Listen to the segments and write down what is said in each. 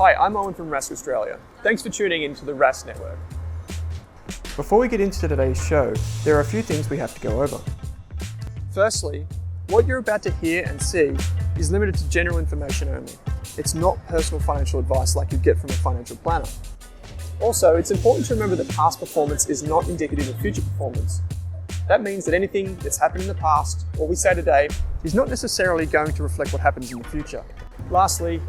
Hi, I'm Owen from Rask Australia. Thanks for tuning in to the Rask Network. Before we get into today's show, there are a few things we have to go over. Firstly, what you're about to hear and see is limited to general information only. It's not personal financial advice like you'd get from a financial planner. Also, it's important to remember that past performance is not indicative of future performance. That means that anything that's happened in the past, or we say today, is not necessarily going to reflect what happens in the future. Lastly,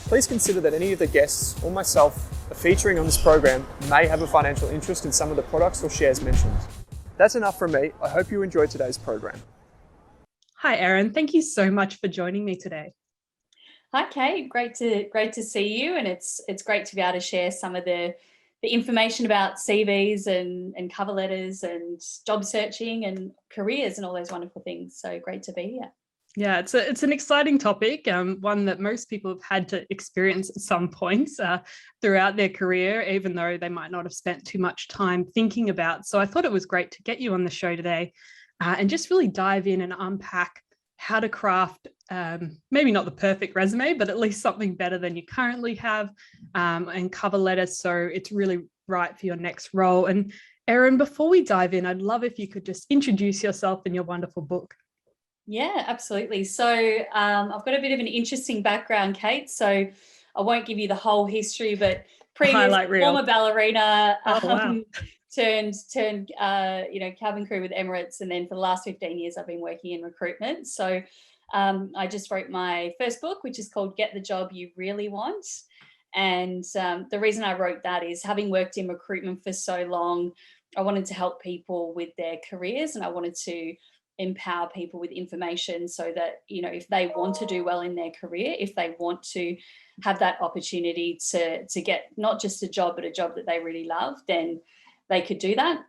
please consider that any of the guests or myself are featuring on this program may have a financial interest in some of the products or shares mentioned. That's enough from me. I hope you enjoyed today's program. Hi, Erin. Thank you so much for joining me today. Hi, Kate. Great to see you, and it's great to be able to share some of the information about CVs and cover letters and job searching and careers and all those wonderful things. So great to be here. Yeah, it's an exciting topic, one that most people have had to experience at some points throughout their career, even though they might not have spent too much time thinking about. So I thought it was great to get you on the show today and just really dive in and unpack how to craft maybe not the perfect resume, but at least something better than you currently have, and cover letters so it's really right for your next role. And Erin, before we dive in, I'd love if you could just introduce yourself and your wonderful book. Yeah, absolutely. So I've got a bit of an interesting background, Kate. So I won't give you the whole history, but previous former ballerina, turned cabin crew with Emirates, and then for the last 15 years I've been working in recruitment. So I just wrote my first book, which is called Get the Job You Really Want. And the reason I wrote that is, having worked in recruitment for so long, I wanted to help people with their careers, and I wanted to empower people with information so that, if they want to do well in their career, if they want to have that opportunity to get not just a job, but a job that they really love, then they could do that.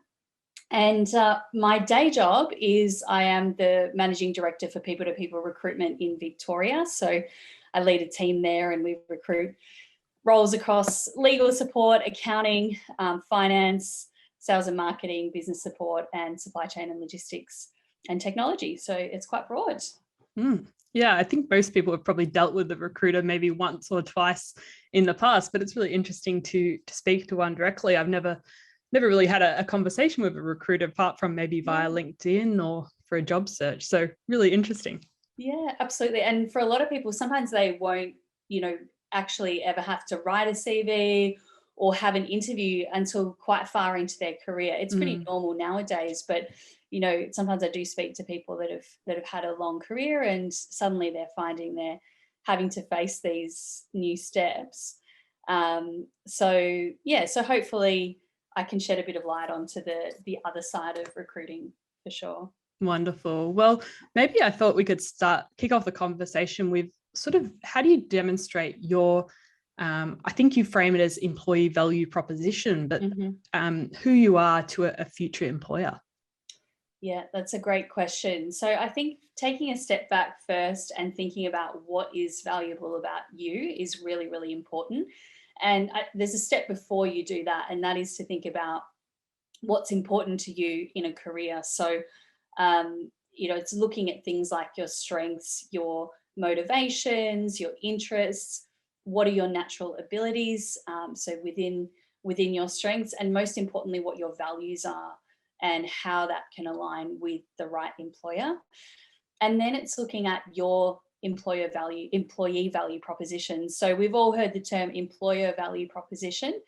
And my day job is I am the managing director for people-to-people recruitment in Victoria. So I lead a team there, and we recruit roles across legal support, accounting, finance, sales and marketing, business support, and supply chain and logistics and technology. So it's quite broad. Yeah, I think most people have probably dealt with the recruiter maybe once or twice in the past, but it's really interesting to speak to one directly. I've never really had a conversation with a recruiter apart from maybe via LinkedIn or for a job search. So really interesting. Yeah, absolutely. And for a lot of people, sometimes they won't, actually ever have to write a CV or have an interview until quite far into their career. It's pretty normal nowadays, but sometimes I do speak to people that have had a long career, and suddenly they're finding they're having to face these new steps. So hopefully I can shed a bit of light onto the other side of recruiting for sure. Wonderful. Well, maybe I thought we could kick off the conversation with sort of, how do you demonstrate your, I think you frame it as employee value proposition, but who you are to a future employer? Yeah, that's a great question. So I think taking a step back first and thinking about what is valuable about you is really, really important. And there's a step before you do that, and that is to think about what's important to you in a career. So, it's looking at things like your strengths, your motivations, your interests, what are your natural abilities, so within your strengths, and most importantly, what your values are and how that can align with the right employer. And then it's looking at your employee value proposition. So we've all heard the term employer value proposition,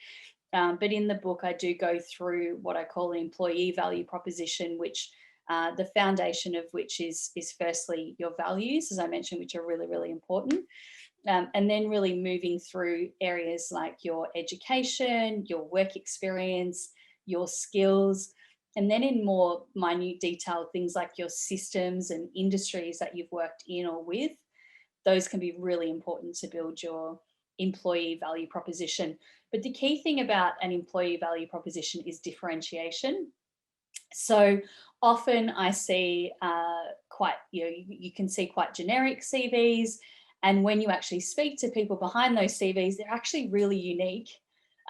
but in the book I do go through what I call an employee value proposition, which the foundation of which is firstly your values, as I mentioned, which are really, really important. And then really moving through areas like your education, your work experience, your skills, and then in more minute detail, things like your systems and industries that you've worked in or with. Those can be really important to build your employee value proposition. But the key thing about an employee value proposition is differentiation. So often I see you can see quite generic CVs, and when you actually speak to people behind those CVs, they're actually really unique.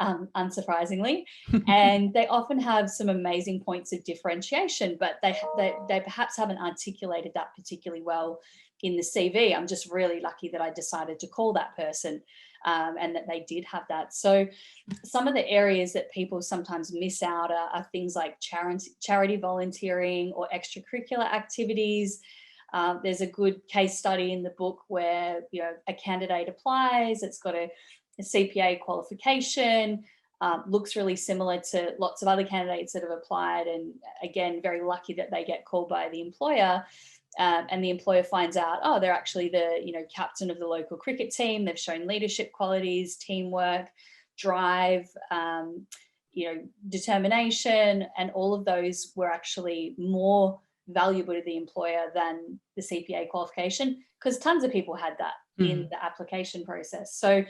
unsurprisingly. And they often have some amazing points of differentiation, but they perhaps haven't articulated that particularly well in the CV. I'm just really lucky that I decided to call that person and that they did have that. So some of the areas that people sometimes miss out are things like charity volunteering or extracurricular activities. There's a good case study in the book where, you know, a candidate applies, it's got a CPA qualification, looks really similar to lots of other candidates that have applied, and again, very lucky that they get called by the employer. And the employer finds out, oh, they're actually the, you know, captain of the local cricket team. They've shown leadership qualities, teamwork, drive, you know, determination, and all of those were actually more valuable to the employer than the CPA qualification, because tons of people had that in the application process. So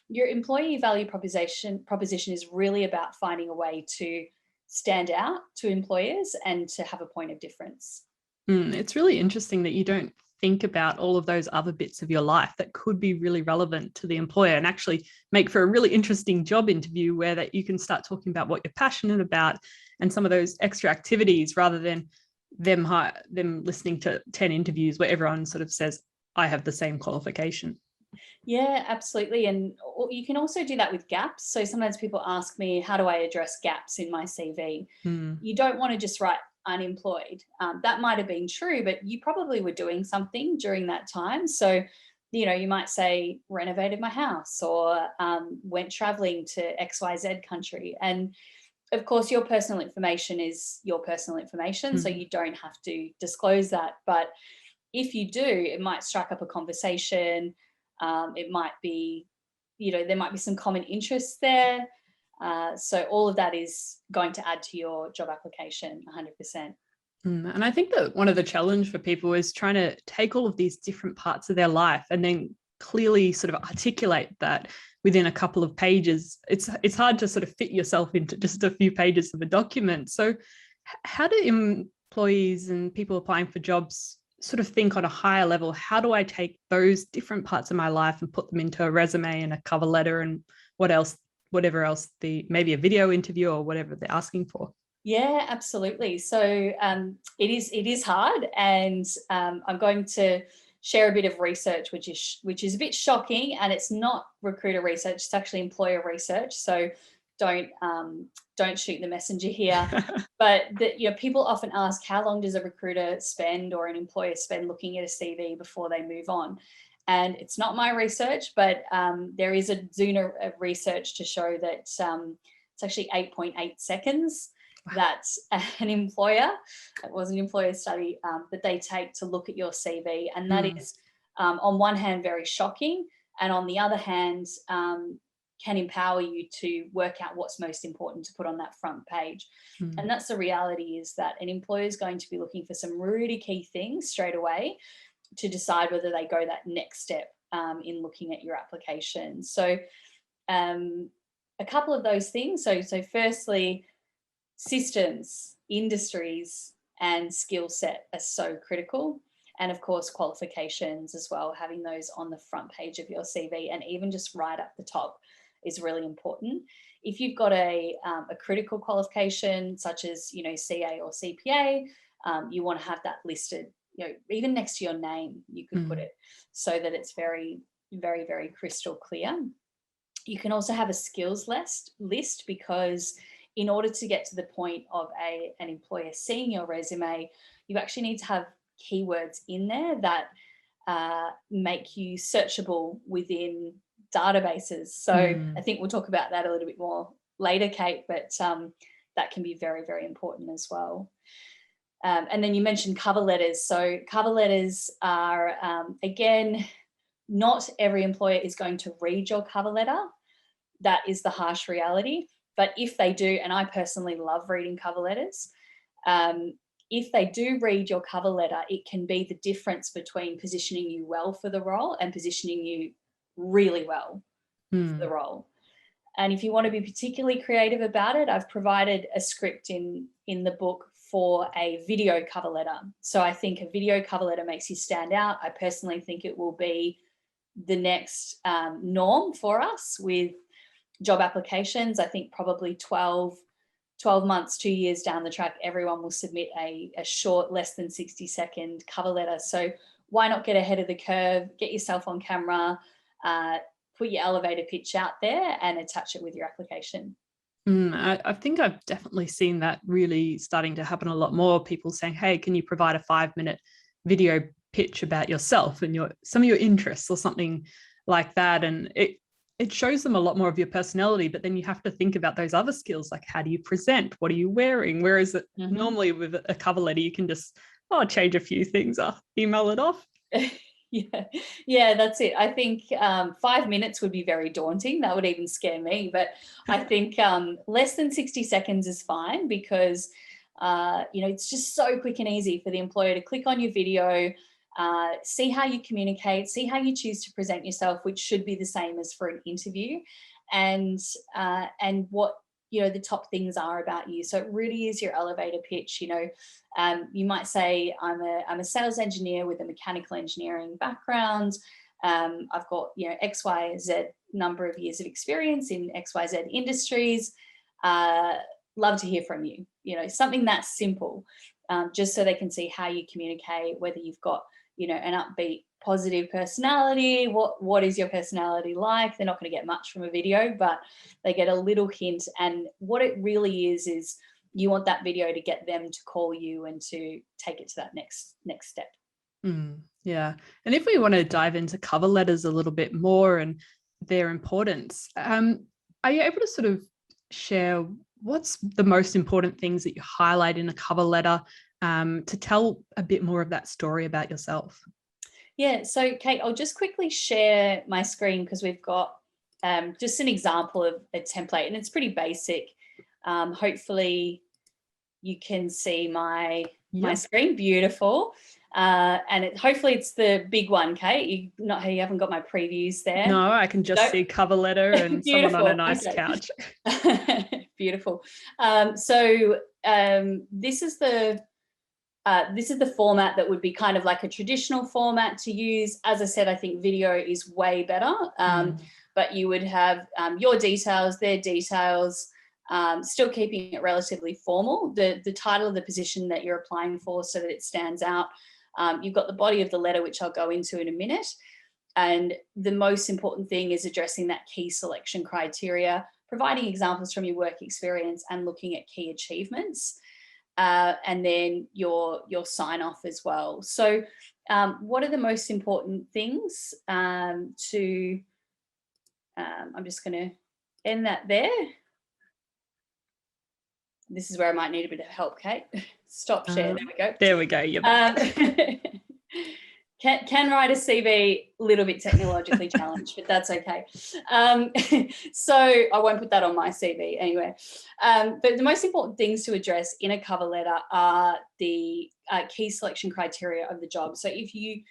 your employee value proposition is really about finding a way to stand out to employers and to have a point of difference. It's really interesting that you don't think about all of those other bits of your life that could be really relevant to the employer and actually make for a really interesting job interview, where that you can start talking about what you're passionate about and some of those extra activities, rather than them listening to 10 interviews where everyone sort of says, I have the same qualification. Yeah, absolutely. And you can also do that with gaps. So sometimes people ask me, how do I address gaps in my CV? You don't want to just write unemployed. That might have been true, but you probably were doing something during that time. So, you know, you might say renovated my house, or went traveling to XYZ country. And of course, your personal information is your personal information, so you don't have to disclose that. But if you do, it might strike up a conversation. It might be, you know, there might be some common interests there. So all of that is going to add to your job application 100%. And I think that one of the challenge for people is trying to take all of these different parts of their life and then clearly sort of articulate that within a couple of pages. It's hard to sort of fit yourself into just a few pages of a document. So how do employees and people applying for jobs sort of think on a higher level? How do I take those different parts of my life and put them into a resume and a cover letter and whatever else, maybe a video interview or whatever they're asking for? Yeah, absolutely. So it is hard, and I'm going to share a bit of research, which is a bit shocking, and it's not recruiter research; it's actually employer research. So don't shoot the messenger here. But you know, people often ask, how long does a recruiter spend or an employer spend looking at a CV before they move on? And it's not my research, but there is a Zuna research to show that it's actually 8.8 seconds that an employer, it was an employer study, that they take to look at your CV. And that is, on one hand, very shocking. And on the other hand, can empower you to work out what's most important to put on that front page. And that's the reality, is that an employer is going to be looking for some really key things straight away to decide whether they go that next step in looking at your application. So a couple of those things. So firstly, systems, industries, and skill set are so critical. And of course, qualifications as well, having those on the front page of your CV and even just right up the top is really important. If you've got a critical qualification, such as, you know, CA or CPA, you want to have that listed, you know, even next to your name, you could put it, so that it's very, very, very crystal clear. You can also have a skills list, because in order to get to the point of an employer seeing your resume, you actually need to have keywords in there that make you searchable within databases. So I think we'll talk about that a little bit more later, Kate, but that can be very, very important as well. And then you mentioned cover letters. So cover letters are, again, not every employer is going to read your cover letter. That is the harsh reality. But if they do, and I personally love reading cover letters, if they do read your cover letter, it can be the difference between positioning you well for the role and positioning you really well for the role. And if you want to be particularly creative about it, I've provided a script in the book for a video cover letter. So I think a video cover letter makes you stand out. I personally think it will be the next norm for us, with job applications. I think probably 12 months, 2 years down the track, everyone will submit a short, less than 60-second cover letter. So why not get ahead of the curve, get yourself on camera, put your elevator pitch out there and attach it with your application. I think I've definitely seen that really starting to happen a lot more. People saying, hey, can you provide a 5-minute video pitch about yourself and some of your interests or something like that? And it shows them a lot more of your personality, but then you have to think about those other skills, like how do you present? What are you wearing? Whereas normally with a cover letter, you can just, change a few things, email it off. Yeah, that's it. I think 5 minutes would be very daunting. That would even scare me. But I think less than 60 seconds is fine because, it's just so quick and easy for the employer to click on your video, see how you communicate, see how you choose to present yourself, which should be the same as for an interview, and what the top things are about you. So it really is your elevator pitch. You might say, I'm a sales engineer with a mechanical engineering background. I've got XYZ number of years of experience in XYZ industries. Love to hear from you. Something that's simple, just so they can see how you communicate, whether you've got an upbeat, positive personality. What is your personality like? They're not going to get much from a video, but they get a little hint. And what it really is you want that video to get them to call you and to take it to that next step. Yeah. And if we want to dive into cover letters a little bit more and their importance, are you able to sort of share what's the most important things that you highlight in a cover letter to tell a bit more of that story about yourself? Yeah, so Kate, I'll just quickly share my screen because we've got just an example of a template and it's pretty basic. Hopefully you can see my screen. Beautiful. And hopefully it's the big one, Kate. You haven't got my previews there. No, I can just see cover letter and someone on a nice couch. Beautiful. So this is the format that would be kind of like a traditional format to use. As I said, I think video is way better, but you would have your details, their details, still keeping it relatively formal, the title of the position that you're applying for so that it stands out. You've got the body of the letter, which I'll go into in a minute. And the most important thing is addressing that key selection criteria, providing examples from your work experience and looking at key achievements. And then your sign off as well. So what are the most important things I'm just going to end that there. This is where I might need a bit of help, Kate. Stop share. There we go. There we go. You're back. Can write a CV, a little bit technologically challenged, but that's okay. So I won't put that on my CV anyway. But the most important things to address in a cover letter are the key selection criteria of the job. So if you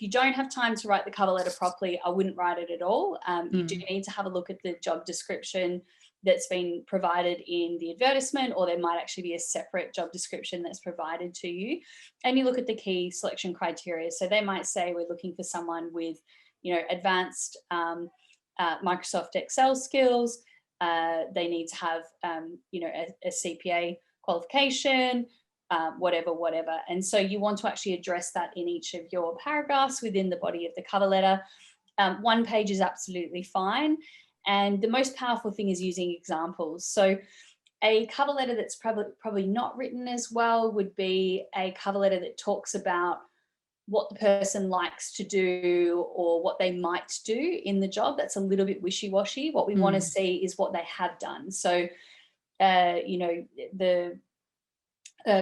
don't have time to write the cover letter properly, I wouldn't write it at all. You do need to have a look at the job description that's been provided in the advertisement, or there might actually be a separate job description that's provided to you. And you look at the key selection criteria. So they might say we're looking for someone with, advanced Microsoft Excel skills. They need to have, a CPA qualification, whatever. And so you want to actually address that in each of your paragraphs within the body of the cover letter. One page is absolutely fine. And the most powerful thing is using examples. So a cover letter that's probably not written as well would be a cover letter that talks about what the person likes to do or what they might do in the job. That's a little bit wishy-washy. What we want to see is what they have done. So, the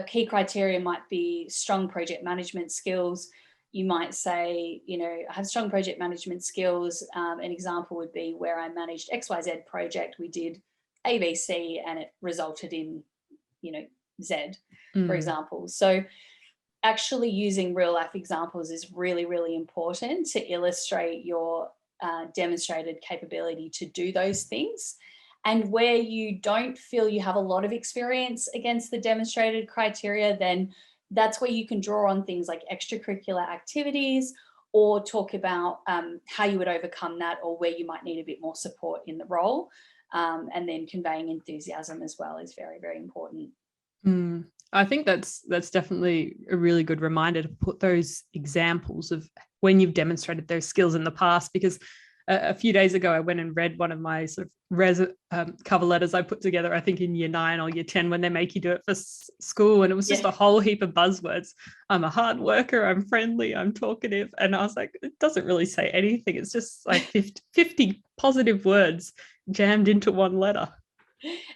key criteria might be strong project management skills. You might say, I have strong project management skills. An example would be where I managed XYZ project. We did ABC and it resulted in, Z, for example. So actually using real life examples is really, really important to illustrate your demonstrated capability to do those things. And where you don't feel you have a lot of experience against the demonstrated criteria, then that's where you can draw on things like extracurricular activities or talk about how you would overcome that, or where you might need a bit more support in the role. And then conveying enthusiasm as well is very, very important. I think that's definitely a really good reminder to put those examples of when you've demonstrated those skills in the past, because a few days ago, I went and read one of my sort of cover letters I put together, I think in year 9 or year 10, when they make you do it for school. And it was just a whole heap of buzzwords. I'm a hard worker, I'm friendly, I'm talkative. And I was like, it doesn't really say anything. It's just like 50 positive words jammed into one letter.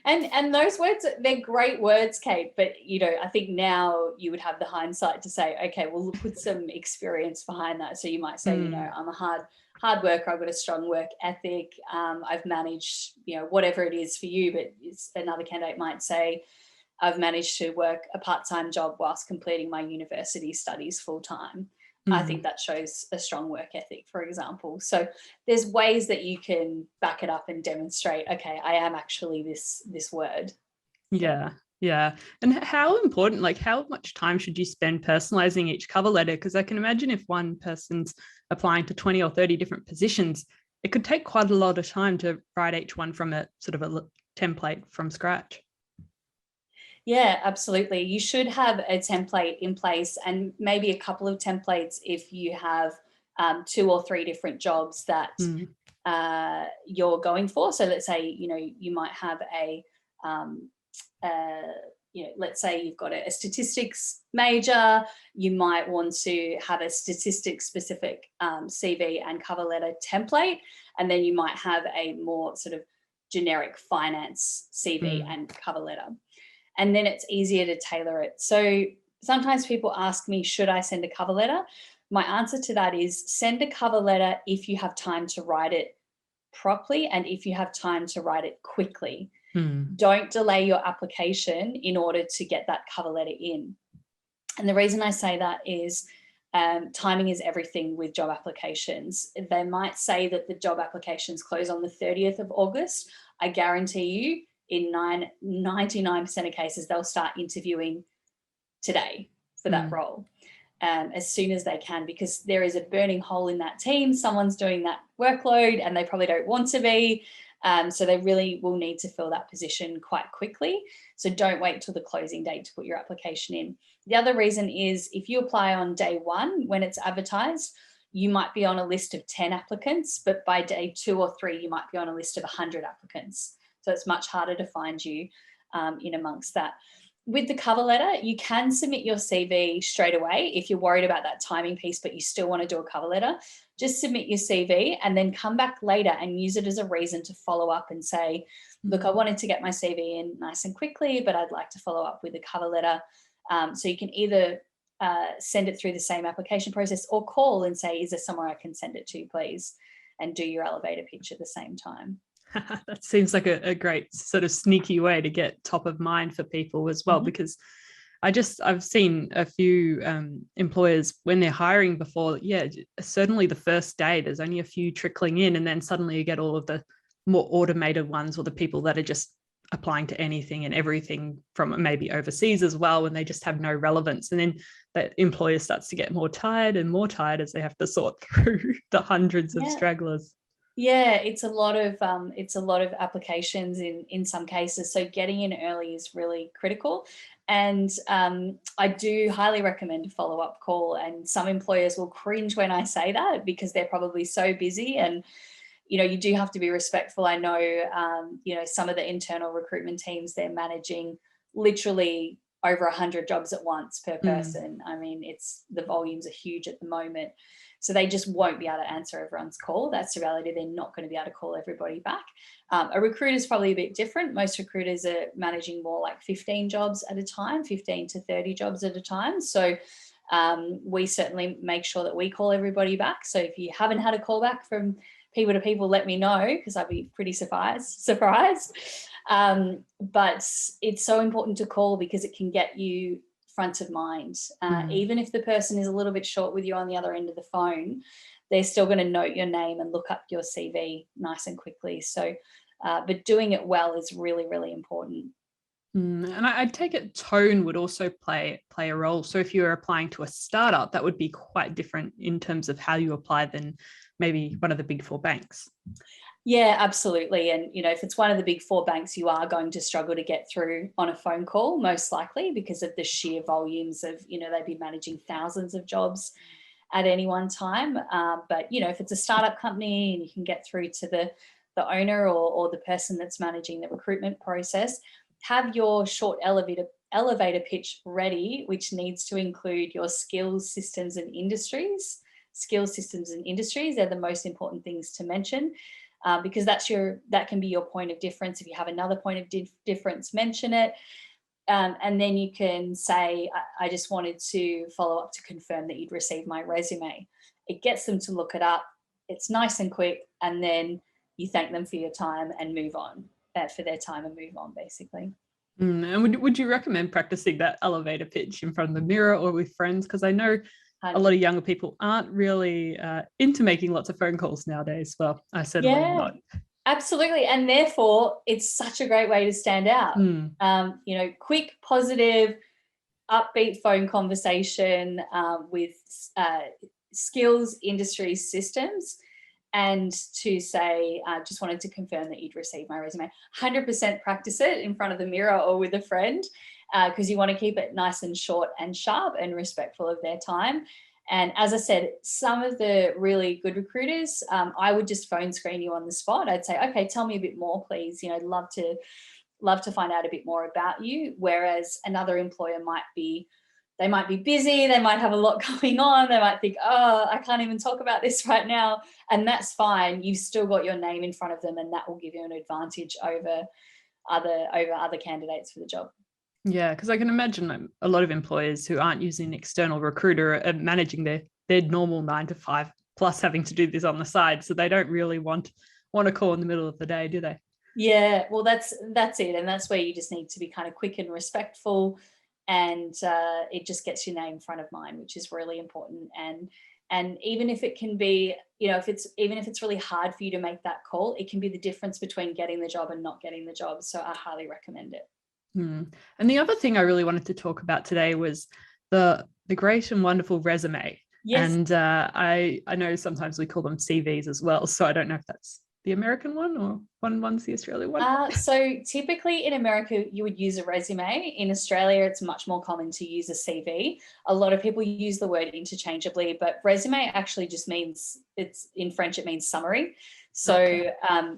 And those words, they're great words, Kate, but I think now you would have the hindsight to say, okay, well, put some experience behind that. So you might say, I'm a hard worker, I've got a strong work ethic, I've managed, whatever it is for you, but another candidate might say, I've managed to work a part-time job whilst completing my university studies full-time. I think that shows a strong work ethic, for example. So there's ways that you can back it up and demonstrate, okay, I am actually this word. Yeah. And how important, like how much time should you spend personalizing each cover letter? Because I can imagine if one person's applying to 20 or 30 different positions, it could take quite a lot of time to write each one from a sort of a template from scratch. Yeah, absolutely. You should have a template in place, and maybe a couple of templates if you have 2 or 3 different jobs that you're going for. So let's say, you might have let's say you've got a statistics major, you might want to have a statistics specific CV and cover letter template, and then you might have a more sort of generic finance CV and cover letter. And then it's easier to tailor it. So sometimes people ask me, should I send a cover letter? My answer to that is send a cover letter if you have time to write it properly and if you have time to write it quickly. Don't delay your application in order to get that cover letter in. And the reason I say that is timing is everything with job applications. They might say that the job applications close on the 30th of August. I guarantee you, in 99% of cases, they'll start interviewing today for that role as soon as they can, because there is a burning hole in that team. Someone's doing that workload and they probably don't want to be. So they really will need to fill that position quite quickly. So don't wait till the closing date to put your application in. The other reason is if you apply on day 1 when it's advertised, you might be on a list of 10 applicants, but by day 2 or 3, you might be on a list of 100 applicants. So it's much harder to find you in amongst that. With the cover letter, you can submit your CV straight away if you're worried about that timing piece, but you still want to do a cover letter. Just submit your CV and then come back later and use it as a reason to follow up and say, look, I wanted to get my CV in nice and quickly, but I'd like to follow up with a cover letter. So you can either send it through the same application process or call and say, is there somewhere I can send it to, please? And do your elevator pitch at the same time. That seems like a great sort of sneaky way to get top of mind for people as well, because I've seen a few employers when they're hiring before, certainly the first day, there's only a few trickling in, and then suddenly you get all of the more automated ones, or the people that are just applying to anything and everything from maybe overseas as well, when they just have no relevance. And then that employer starts to get more tired and more tired as they have to sort through the hundreds of stragglers. Yeah, it's a lot of applications in some cases. So getting in early is really critical. And I do highly recommend a follow-up call. And some employers will cringe when I say that because they're probably so busy. And, you do have to be respectful. I know, some of the internal recruitment teams, they're managing literally over 100 jobs at once per person. I mean, the volumes are huge at the moment. So they just won't be able to answer everyone's call. That's the reality. They're not going to be able to call everybody back. A recruiter is probably a bit different. Most recruiters are managing more like 15 jobs at a time, 15 to 30 jobs at a time. So we certainly make sure that we call everybody back. So if you haven't had a call back from people to people, let me know, because I'd be pretty surprised. But it's so important to call because it can get you front of mind. Even if the person is a little bit short with you on the other end of the phone, they're still going to note your name and look up your CV nice and quickly. So, but doing it well is really, really important. And I take it tone would also play a role. So if you're applying to a startup, that would be quite different in terms of how you apply than maybe one of the big four banks. Yeah, absolutely. And, if it's one of the big four banks, you are going to struggle to get through on a phone call, most likely, because of the sheer volumes of, they'd be managing thousands of jobs at any one time. But, if it's a startup company and you can get through to the owner or the person that's managing the recruitment process, have your short elevator pitch ready, which needs to include your skills, systems, and industries. Skills, systems, and industries, they're the most important things to mention. Because that can be your point of difference. If you have another point of difference, mention it. And then you can say, I just wanted to follow up to confirm that you'd received my resume. It gets them to look it up. It's nice and quick. And then you thank them for your time and move on, for their time and move on, basically. And would you recommend practicing that elevator pitch in front of the mirror or with friends? Because I know a lot of younger people aren't really into making lots of phone calls nowadays. Well, I certainly am not. Absolutely. And therefore, it's such a great way to stand out. Quick, positive, upbeat phone conversation with skills, industry, systems, and to say, just wanted to confirm that you'd received my resume. 100% practice it in front of the mirror or with a friend, because you want to keep it nice and short and sharp and respectful of their time. And as I said, some of the really good recruiters, I would just phone screen you on the spot. I'd say, okay, tell me a bit more, please. Love to find out a bit more about you. Whereas another employer might be busy. They might have a lot going on. They might think, oh, I can't even talk about this right now. And that's fine. You've still got your name in front of them, and that will give you an advantage over other candidates for the job. Yeah, because I can imagine a lot of employers who aren't using an external recruiter are managing their normal 9 to 5 plus having to do this on the side. So they don't really want a call in the middle of the day, do they? Yeah, well, that's it. And that's where you just need to be kind of quick and respectful. And it just gets your name front of mind, which is really important. And even if it can be, if it's really hard for you to make that call, it can be the difference between getting the job and not getting the job. So I highly recommend it. And the other thing I really wanted to talk about today was the great and wonderful resume. Yes. And I know sometimes we call them CVs as well. So I don't know if that's the American one or one's the Australian one. So typically in America, you would use a resume. In Australia, it's much more common to use a CV. A lot of people use the word interchangeably, but resume actually just means, in French, it means summary. So okay.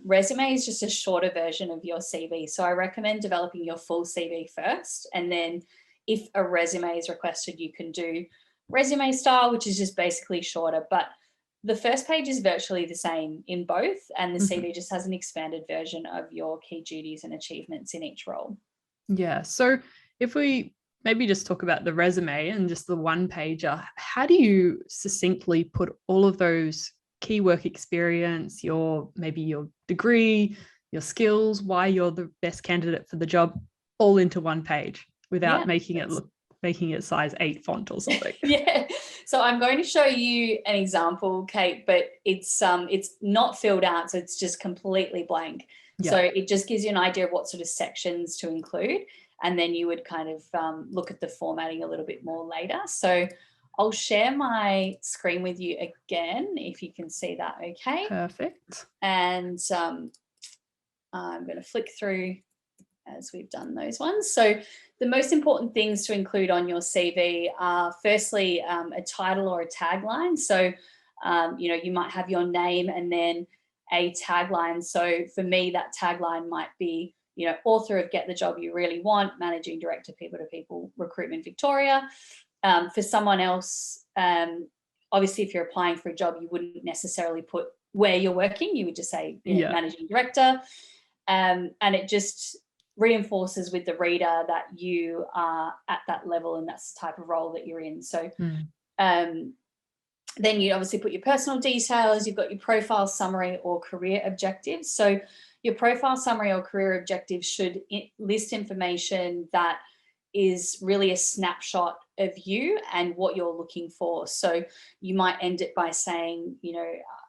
Resume is just a shorter version of your CV. So I recommend developing your full CV first. And then if a resume is requested, you can do resume style, which is just basically shorter. But the first page is virtually the same in both. And the CV just has an expanded version of your key duties and achievements in each role. Yeah. So if we maybe just talk about the resume and just the one pager, how do you succinctly put all of those key work experience, maybe your degree, your skills, why you're the best candidate for the job, all into one page without making it size 8 font or something? Yeah. So I'm going to show you an example, Kate, but it's not filled out, so it's just completely blank. Yeah. So it just gives you an idea of what sort of sections to include, and then you would kind of look at the formatting a little bit more later. So I'll share my screen with you again, if you can see that okay. Perfect. And I'm going to flick through as we've done those ones. So the most important things to include on your CV are firstly a title or a tagline. So, you might have your name and then a tagline. So for me, that tagline might be, author of Get the Job You Really Want, Managing Director, People to People, Recruitment Victoria. For someone else, obviously, if you're applying for a job, you wouldn't necessarily put where you're working. You would just say Managing Director. And it just reinforces with the reader that you are at that level and that's the type of role that you're in. So then you obviously put your personal details, you've got your profile summary or career objectives. So your profile summary or career objectives should list information that is really a snapshot of you and what you're looking for. So you might end it by saying,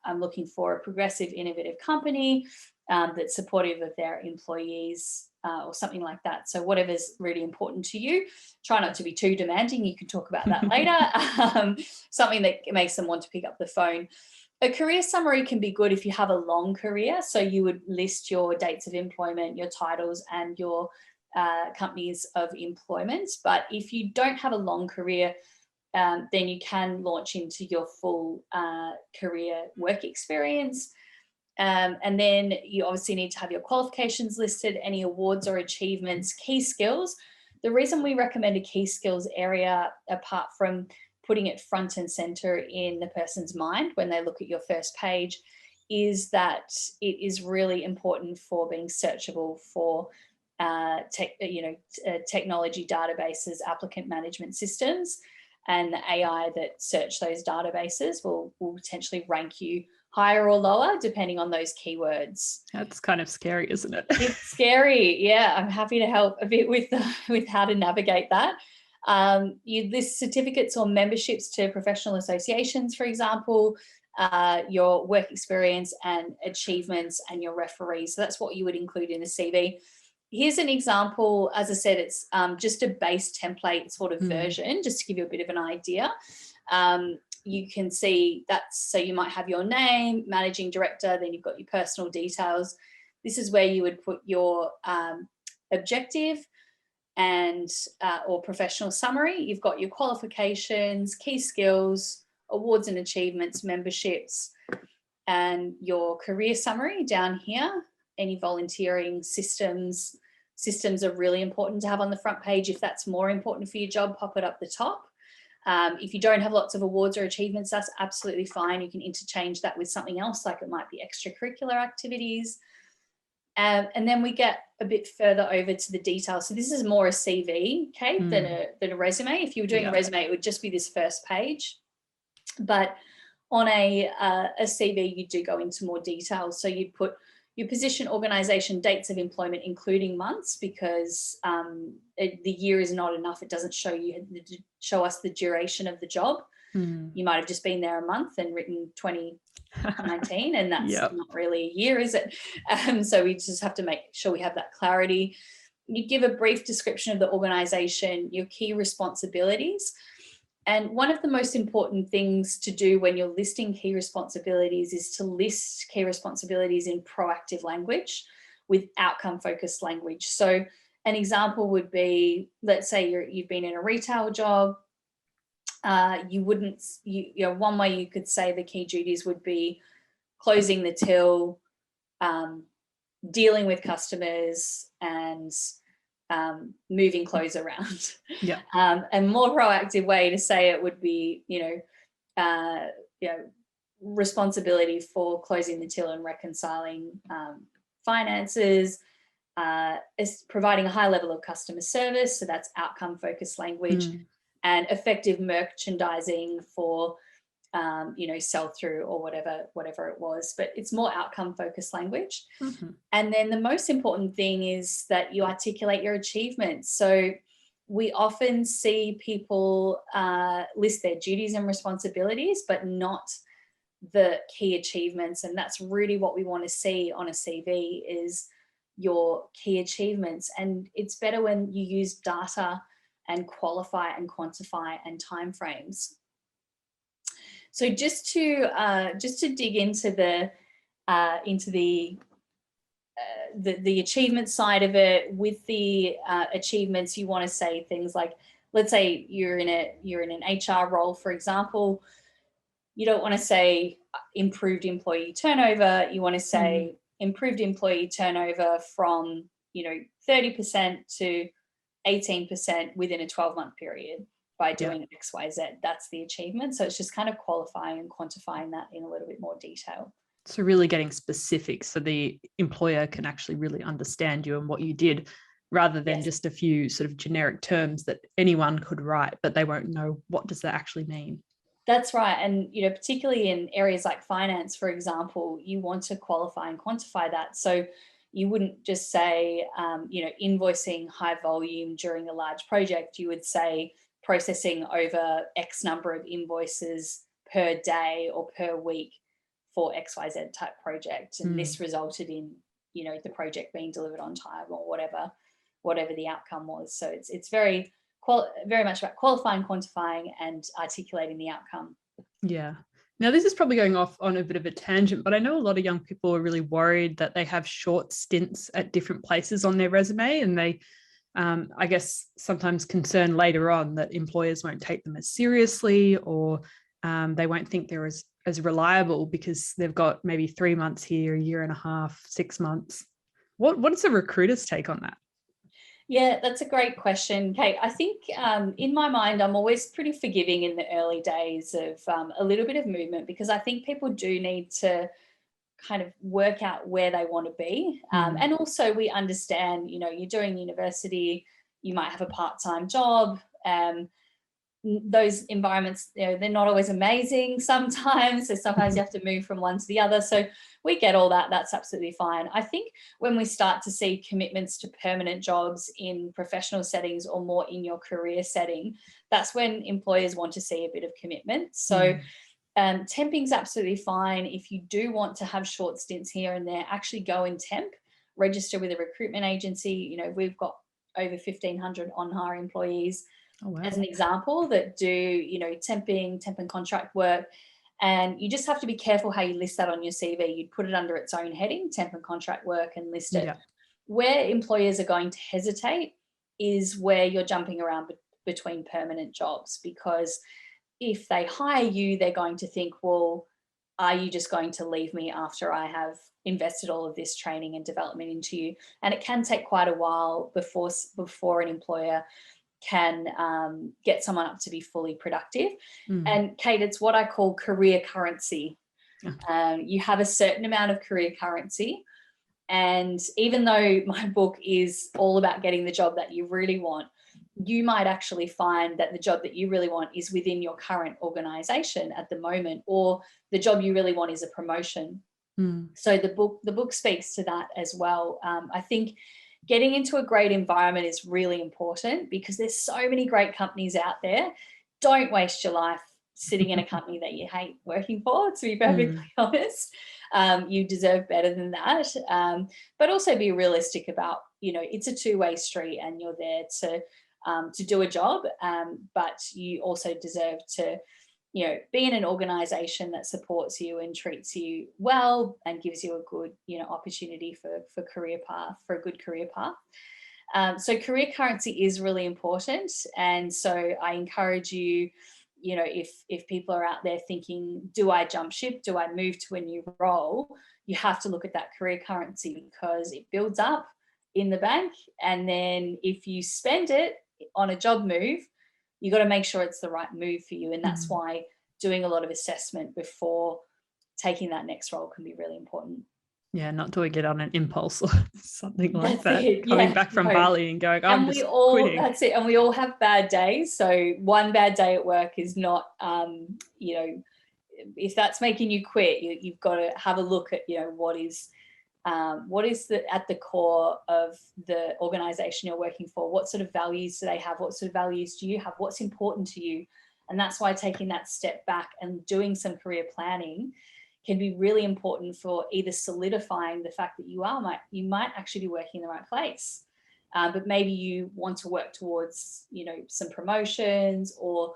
I'm looking for a progressive, innovative company that's supportive of their employees, or something like that. So whatever's really important to you. Try not to be too demanding. You can talk about that later. Something that makes them want to pick up the phone. A career summary can be good if you have a long career. So you would list your dates of employment, your titles, and your companies of employment. But if you don't have a long career, then you can launch into your full career work experience. And then you obviously need to have your qualifications listed, any awards or achievements, key skills. The reason we recommend a key skills area, apart from putting it front and center in the person's mind when they look at your first page, is that it is really important for being searchable for technology databases, applicant management systems, and the AI that search those databases will potentially rank you higher or lower depending on those keywords. That's kind of scary, isn't it? It's scary. Yeah, I'm happy to help a bit with how to navigate that. You list certificates or memberships to professional associations, for example, your work experience and achievements, and your referees. So that's what you would include in a CV. Here's an example. As I said, it's just a base template sort of version, just to give you a bit of an idea. You can see that, so you might have your name, managing director, then you've got your personal details. This is where you would put your objective and or professional summary. You've got your qualifications, key skills, awards and achievements, memberships, and your career summary down here. Any volunteering systems are really important to have on the front page. If that's more important for your job, pop it up the top. If you don't have lots of awards or achievements, that's absolutely fine. You can interchange that with something else, like it might be extracurricular activities. And then we get a bit further over to the details. So this is more a CV, okay, than a resume. If you were doing a resume, it would just be this first page. But on a CV, you do go into more detail. So you'd put your position, organization, dates of employment, including months, because the year is not enough. It doesn't show us the duration of the job. You might have just been there a month and written 2019, and that's not really a year, is it? So we just have to make sure we have that clarity. You give a brief description of the organization, your key responsibilities. And one of the most important things to do when you're listing key responsibilities is to list key responsibilities in proactive language with outcome-focused language. So an example would be, let's say you've been in a retail job. One way you could say the key duties would be closing the till, dealing with customers, and moving clothes around. Yeah. A more proactive way to say it would be, responsibility for closing the till and reconciling finances, is providing a high level of customer service. So that's outcome focused language, and effective merchandising for sell through or whatever it was, but it's more outcome focused language. And then the most important thing is that you articulate your achievements. So we often see people list their duties and responsibilities, but not the key achievements. And that's really what we want to see on a CV, is your key achievements. And it's better when you use data and qualify and quantify and timeframes. So just to dig into the achievement side of it, with the achievements, you want to say things like, let's say you're in an HR role, for example. You don't want to say improved employee turnover. You want to say improved employee turnover from 30% to 18% within a 12-month period by doing X, Y, Z. That's the achievement. So it's just kind of qualifying and quantifying that in a little bit more detail. So really getting specific so the employer can actually really understand you and what you did, rather than just a few sort of generic terms that anyone could write, but they won't know what does that actually mean. That's right. And, particularly in areas like finance, for example, you want to qualify and quantify that. So you wouldn't just say, invoicing high volume during a large project. You would say processing over X number of invoices per day or per week for XYZ type project. And this resulted in, the project being delivered on time or whatever the outcome was. So it's very much about qualifying, quantifying, and articulating the outcome. Yeah. Now, this is probably going off on a bit of a tangent, but I know a lot of young people are really worried that they have short stints at different places on their resume, and they, I guess, sometimes concerned later on that employers won't take them as seriously, or they won't think they're as reliable because they've got maybe 3 months here, a year and a half, 6 months. What is a recruiter's take on that? Yeah, that's a great question, Kate. I think in my mind, I'm always pretty forgiving in the early days of a little bit of movement, because I think people do need to kind of work out where they want to be. And also we understand, you're doing university, you might have a part-time job. Those environments, they're not always amazing sometimes. So sometimes you have to move from one to the other. So we get all that. That's absolutely fine. I think when we start to see commitments to permanent jobs in professional settings or more in your career setting, that's when employers want to see a bit of commitment. So temping's absolutely fine. If you do want to have short stints here and there, actually go and temp, register with a recruitment agency. We've got over 1,500 on-hire employees. Oh, wow. As an example, that do, temp and contract work. And you just have to be careful how you list that on your CV. You'd put it under its own heading, temp and contract work, and list it. Yeah. Where employers are going to hesitate is where you're jumping around between permanent jobs, because if they hire you, they're going to think, well, are you just going to leave me after I have invested all of this training and development into you? And it can take quite a while before an employer can get someone up to be fully productive. And Kate, it's what I call career currency. You have a certain amount of career currency. And even though my book is all about getting the job that you really want, you might actually find that the job that you really want is within your current organization at the moment, or the job you really want is a promotion. So the book speaks to that as well. I think getting into a great environment is really important, because there's so many great companies out there. Don't waste your life sitting in a company that you hate working for, to be perfectly honest. You deserve better than that. But also be realistic about, it's a two-way street, and you're there to do a job, but you also deserve to, be in an organization that supports you and treats you well and gives you a good, opportunity for a good career path. So career currency is really important. And so I encourage you, if people are out there thinking, do I jump ship? Do I move to a new role? You have to look at that career currency, because it builds up in the bank. And then if you spend it on a job move, you got to make sure it's the right move for you. And that's why doing a lot of assessment before taking that next role can be really important. Yeah, not doing it on an impulse or something like that. Coming back from Bali and going, I'm just quitting. That's it. And we all have bad days. So one bad day at work is not, if that's making you quit, you've got to have a look at, what is at the core of the organization you're working for? What sort of values do they have? What sort of values do you have? What's important to you? And that's why taking that step back and doing some career planning can be really important for either solidifying the fact that you might actually be working in the right place, but maybe you want to work towards, some promotions or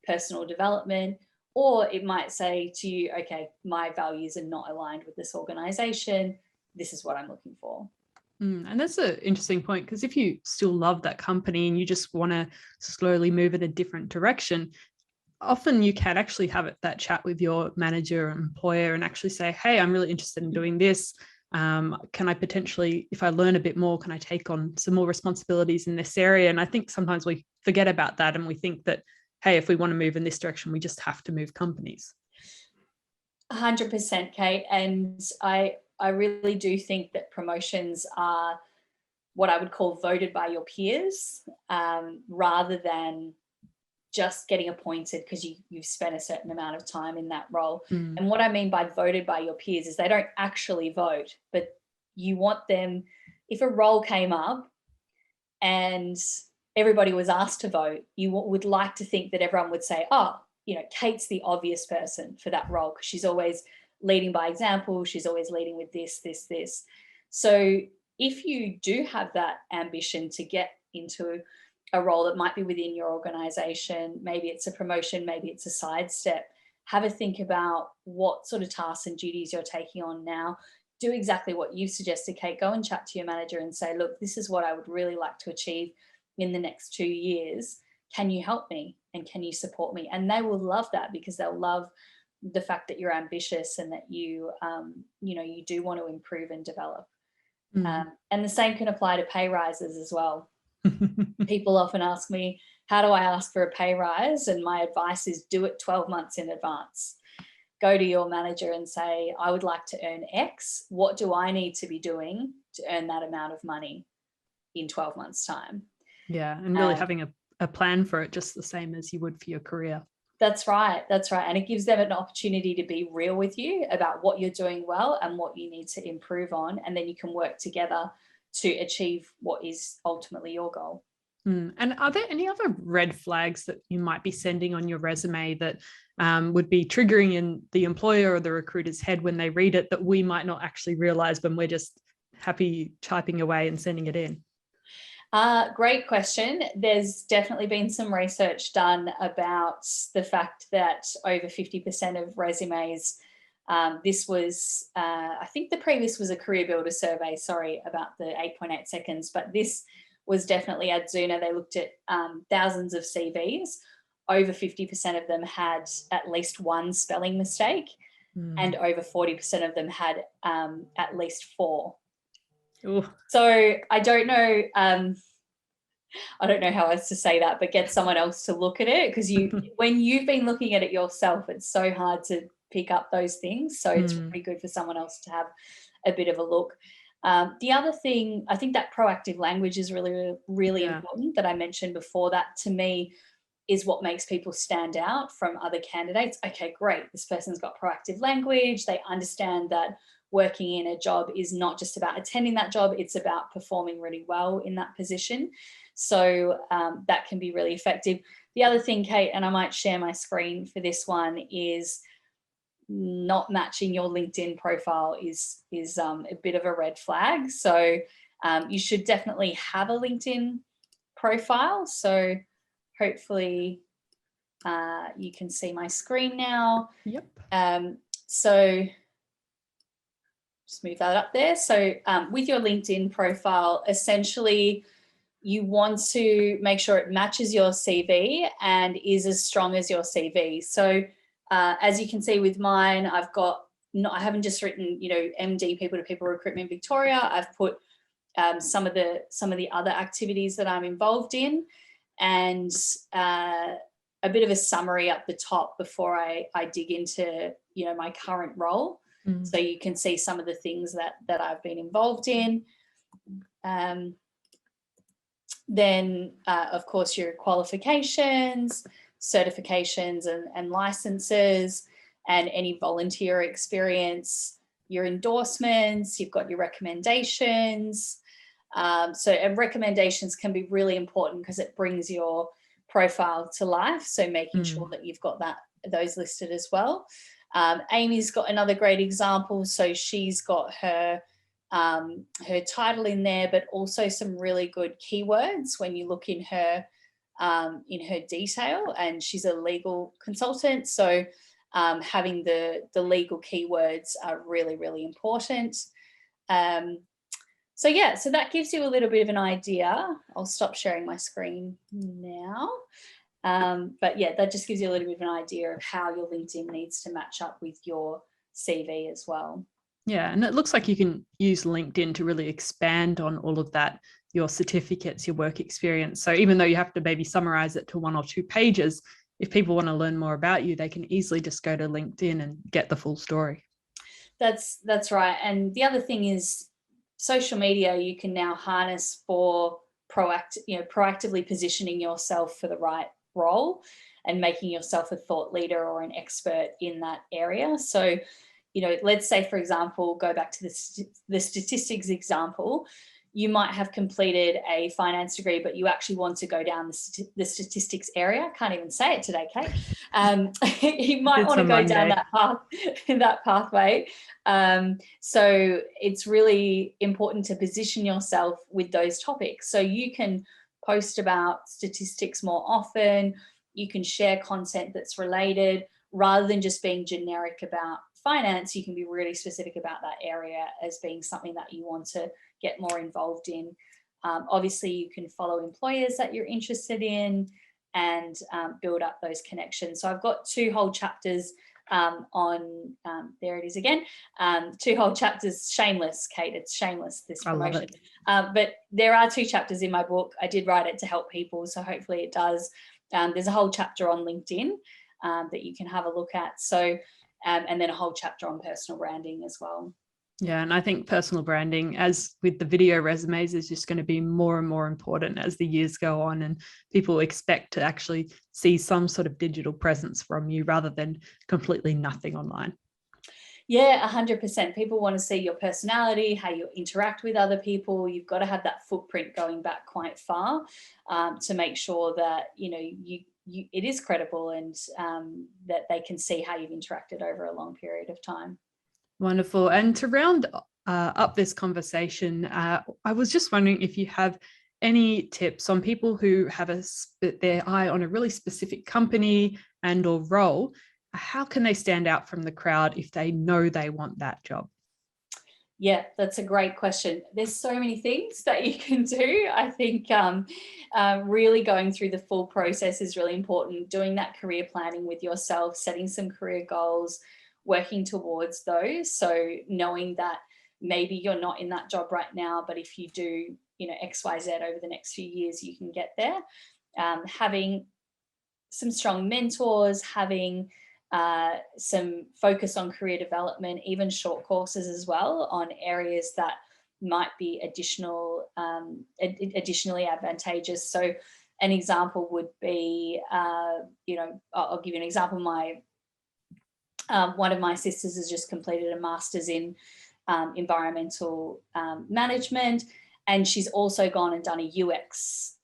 personal development. Or it might say to you, okay, my values are not aligned with this organization. This is what I'm looking for. And that's an interesting point, because if you still love that company and you just want to slowly move in a different direction, often you can actually have that chat with your manager or employer and actually say, hey, I'm really interested in doing this. Can I potentially, if I learn a bit more, can I take on some more responsibilities in this area? And I think sometimes we forget about that, and we think that, hey, if we want to move in this direction, we just have to move companies. 100%, Kate. And I really do think that promotions are what I would call voted by your peers, rather than just getting appointed because you've spent a certain amount of time in that role. And what I mean by voted by your peers is they don't actually vote, but you want them, if a role came up and everybody was asked to vote, you would like to think that everyone would say, oh, Kate's the obvious person for that role because she's always leading by example. She's always leading with this, this, this. So if you do have that ambition to get into a role that might be within your organization, maybe it's a promotion, maybe it's a sidestep, have a think about what sort of tasks and duties you're taking on now. Do exactly what you've suggested, Kate. Go and chat to your manager and say, look, this is what I would really like to achieve in the next 2 years. Can you help me? And can you support me? And they will love that because they'll love the fact that you're ambitious and that you do want to improve and develop. And the same can apply to pay rises as well. People often ask me, how do I ask for a pay rise? And my advice is do it 12 months in advance. Go to your manager and say, I would like to earn X. What do I need to be doing to earn that amount of money in 12 months' time? Yeah, and really having a plan for it, just the same as you would for your career. That's right. And it gives them an opportunity to be real with you about what you're doing well and what you need to improve on. And then you can work together to achieve what is ultimately your goal. And are there any other red flags that you might be sending on your resume that would be triggering in the employer or the recruiter's head when they read it that we might not actually realize when we're just happy typing away and sending it in? Great question. There's definitely been some research done about the fact that over 50% of resumes, this was, I think the previous was a Career Builder survey, sorry about the 8.8 seconds, but this was definitely Adzuna. They looked at thousands of CVs. Over 50% of them had at least one spelling mistake, and over 40% of them had at least 4. Ooh. So I don't know how else to say that, but get someone else to look at it, because when you've been looking at it yourself, it's so hard to pick up those things. So it's pretty good for someone else to have a bit of a look. The other thing, I think that proactive language is really, really important that I mentioned before. That to me is what makes people stand out from other candidates. Okay, great. This person's got proactive language. They understand that working in a job is not just about attending that job, it's about performing really well in that position. So that can be really effective. The other thing, Kate, and I might share my screen for this one, is not matching your LinkedIn profile is a bit of a red flag. So you should definitely have a LinkedIn profile. So hopefully you can see my screen now. Yep. So just move that up there. So with your LinkedIn profile, essentially you want to make sure it matches your CV and is as strong as your CV. So as you can see with mine, I haven't just written, MD, people to people recruitment Victoria. I've put some of the other activities that I'm involved in, and a bit of a summary up the top before I dig into, my current role. So you can see some of the things that I've been involved in. Then, of course, your qualifications, certifications and licenses, and any volunteer experience, your endorsements, you've got your recommendations. And recommendations can be really important because it brings your profile to life. So making sure that you've got those listed as well. Amy's got another great example. So she's got her title in there, but also some really good keywords when you look in her detail, and she's a legal consultant. So having the legal keywords are really, really important. So that gives you a little bit of an idea. I'll stop sharing my screen now. But yeah, that just gives you a little bit of an idea of how your LinkedIn needs to match up with your CV as well. Yeah, and it looks like you can use LinkedIn to really expand on all of that, your certificates, your work experience. So even though you have to maybe summarize it to 1 or 2 pages, if people want to learn more about you, they can easily just go to LinkedIn and get the full story. That's right. And the other thing is social media, you can now harness for proactively positioning yourself for the right role and making yourself a thought leader or an expert in that area. So, let's say, for example, go back to the statistics example, you might have completed a finance degree, but you actually want to go down the statistics area. Can't even say it today, Kate. You might want to go down that path, that pathway. So it's really important to position yourself with those topics. So you can post about statistics more often. You can share content that's related rather than just being generic about finance. You can be really specific about that area as being something that you want to get more involved in. Obviously, you can follow employers that you're interested in and build up those connections. So I've got 2 whole chapters on, there it is again, 2 whole chapters, shameless, Kate, it's shameless, this promotion. But there are 2 chapters in my book. I did write it to help people, so hopefully it does. There's a whole chapter on LinkedIn that you can have a look at. So, and then a whole chapter on personal branding as well. Yeah, and I think personal branding, as with the video resumes, is just going to be more and more important as the years go on, and people expect to actually see some sort of digital presence from you rather than completely nothing online. Yeah, 100%. People want to see your personality, how you interact with other people. You've got to have that footprint going back quite far to make sure that, you know, it is credible and that they can see how you've interacted over a long period of time. Wonderful. And to round up this conversation, I was just wondering if you have any tips on people who have their eye on a really specific company and or role. How can they stand out from the crowd if they know they want that job? Yeah, that's a great question. There's so many things that you can do. I think really going through the full process is really important. Doing that career planning with yourself, setting some career goals, working towards those. So knowing that maybe you're not in that job right now, but if you do, you know, X, Y, Z over the next few years, you can get there. Having some strong mentors, having some focus on career development, even short courses as well on areas that might be additionally advantageous. So an example would be, you know, I'll give you an example. One of my sisters has just completed a master's in environmental management, and she's also gone and done a UX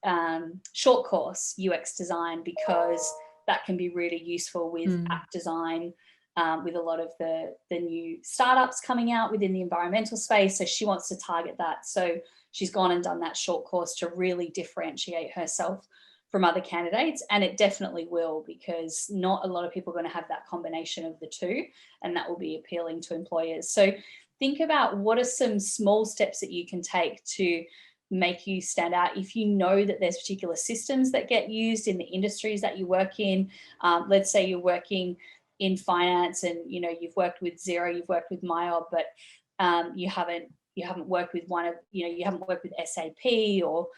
short course, UX design, because that can be really useful with app design, with a lot of the new startups coming out within the environmental space. So she wants to target that. So she's gone and done that short course to really differentiate herself from other candidates. And it definitely will, because not a lot of people are going to have that combination of the two, and that will be appealing to employers. So think about what are some small steps that you can take to make you stand out. If you know that there's particular systems that get used in the industries that you work in, let's say you're working in finance and, you know, you've worked with Xero, you've worked with MyOb, but you haven't worked with you haven't worked with SAP or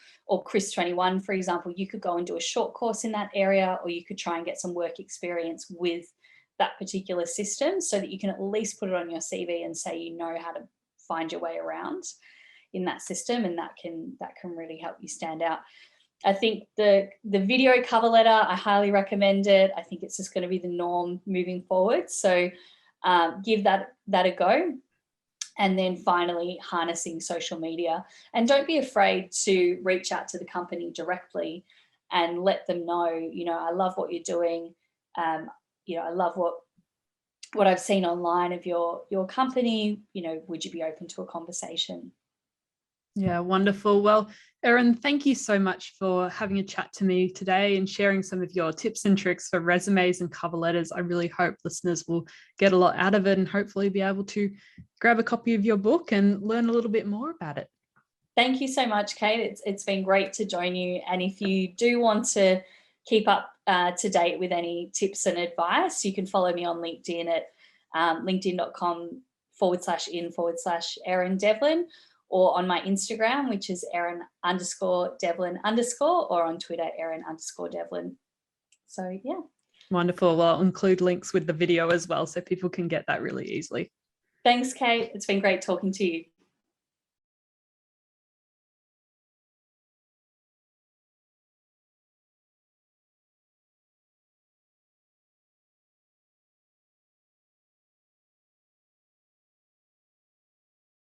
Chris 21, for example. You could go and do a short course in that area, or you could try and get some work experience with that particular system so that you can at least put it on your CV and say you know how to find your way around in that system, and that can really help you stand out. I think the video cover letter, I highly recommend it. I think it's just going to be the norm moving forward. So give that a go. And then finally, harnessing social media. And don't be afraid to reach out to the company directly and let them know, you know, I love what you're doing. You know, I love what I've seen online of your company. You know, would you be open to a conversation? Yeah, wonderful. Well, Erin, thank you so much for having a chat to me today and sharing some of your tips and tricks for resumes and cover letters. I really hope listeners will get a lot out of it and hopefully be able to grab a copy of your book and learn a little bit more about it. Thank you so much, Kate. It's been great to join you. And if you do want to keep up to date with any tips and advice, you can follow me on LinkedIn at linkedin.com/in/Erin Devlin, or on my Instagram, which is Erin_Devlin_, or on Twitter, Erin_Devlin. So yeah. Wonderful. Well, I'll include links with the video as well so people can get that really easily. Thanks, Kate. It's been great talking to you.